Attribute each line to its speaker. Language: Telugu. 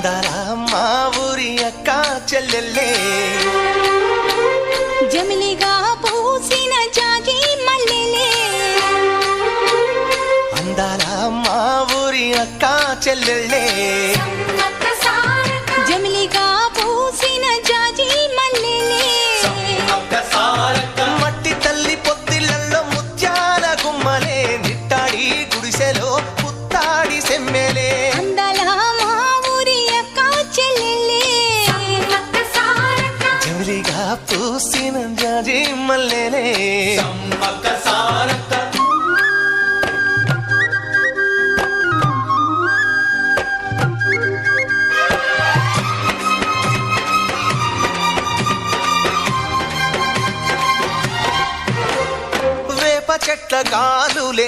Speaker 1: అందాల మా ఊరి అక్క చెల్లెల్లే
Speaker 2: జమిలిగా పూసిన జాజి మల్లెలే
Speaker 1: అందాల మా ఊరి అక్క చెల్లెల్లే
Speaker 2: జమిలిగా పూసిన జాజి మల్లెలే
Speaker 1: మట్టి తల్లి పొత్తిళ్లలో ముత్యాల గుమ్మలే నిట్టాడి గుడిసెలో పుత్తాడి సెమ్మెలే
Speaker 2: అందాల మా ఊరి అక్క చెల్లెలే
Speaker 1: జమిలిగా పూసిన జాజి మల్లెలే చెట్ల గాలులే